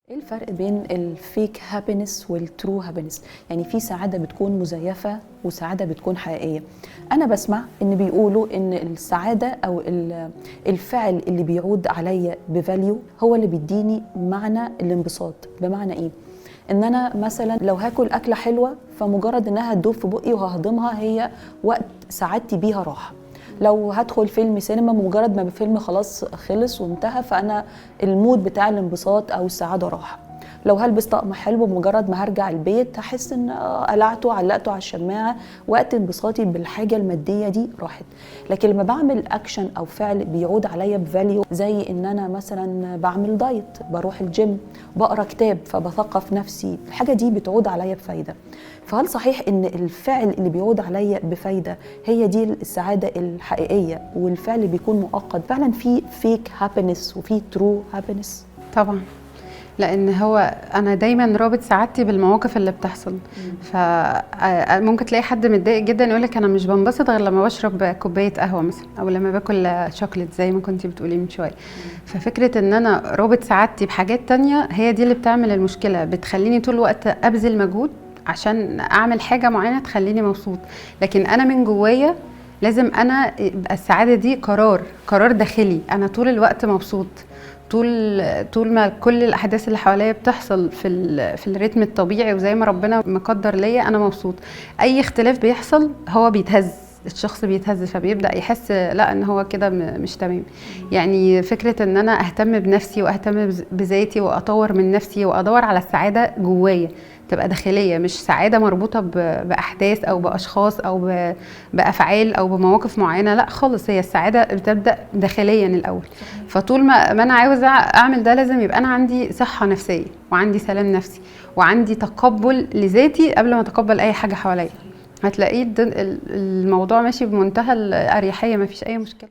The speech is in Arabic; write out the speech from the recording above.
ايه الفرق بين الفيك هابينس والترو هابينس؟ يعني في سعاده بتكون مزيفه وسعاده بتكون حقيقيه. انا بسمع ان بيقولوا ان السعاده او الفعل اللي بيعود عليا بفاليو هو اللي بيديني معنى الانبساط. بمعنى ايه؟ ان انا مثلا لو هاكل اكله حلوه فمجرد انها هتدوب في بقي وههضمها هي وقت سعادتي بيها راحه. لو هدخل فيلم سينما مجرد ما الفيلم خلاص خلص وانتهى فانا المود بتاع الانبساط او السعاده راح. لو هلبس طقم حلو بمجرد ما هرجع البيت هحس ان قلعته علقته على الشماعه، وقت انبساطي بالحاجه الماديه دي راحت. لكن لما بعمل اكشن او فعل بيعود عليا بفاليو، زي ان انا مثلا بعمل دايت، بروح الجيم، بقرا كتاب فبثقف نفسي، الحاجه دي بتعود عليا بفايده. فهل صحيح ان الفعل اللي بيعود عليا بفايده هي دي السعاده الحقيقيه، والفعل بيكون مؤقت؟ فعلا في فيك هابينس وفي ترو هابينس؟ طبعا، لان هو انا دايما رابط سعادتي بالمواقف اللي بتحصل. فممكن تلاقي حد متضايق جدا يقول لك انا مش بنبسط غير لما بشرب كوبايه قهوه مثلا، او لما باكل شوكليت زي ما كنتي بتقولي من شويه. ففكره ان انا رابط سعادتي بحاجات تانية هي دي اللي بتعمل المشكله، بتخليني طول الوقت ابذل مجهود عشان اعمل حاجه معينه تخليني مبسوط، لكن انا من جوايا لازم انا يبقى السعاده دي قرار داخلي. انا طول الوقت مبسوط، طول ما كل الاحداث اللي حواليا بتحصل في الريتم الطبيعي وزي ما ربنا مقدر ليا انا مبسوط. اي اختلاف بيحصل هو بيتهز، الشخص بيتهز، فبيبدا يحس لا ان هو كده مش تمام. يعني فكره ان انا اهتم بنفسي واهتم بذاتي واطور من نفسي وادور على السعاده جوايا، تبقى داخليه، مش سعاده مربوطه باحداث او باشخاص او بافعال او بمواقف معينه. لا خالص، هي السعاده بتبدا داخليا الاول. فطول ما انا عاوز اعمل ده لازم يبقى انا عندي صحه نفسيه وعندي سلام نفسي وعندي تقبل لذاتي قبل ما اتقبل اي حاجه حواليا. هتلاقيه الموضوع ماشي بمنتهى الاريحيه، مفيش اي مشكله.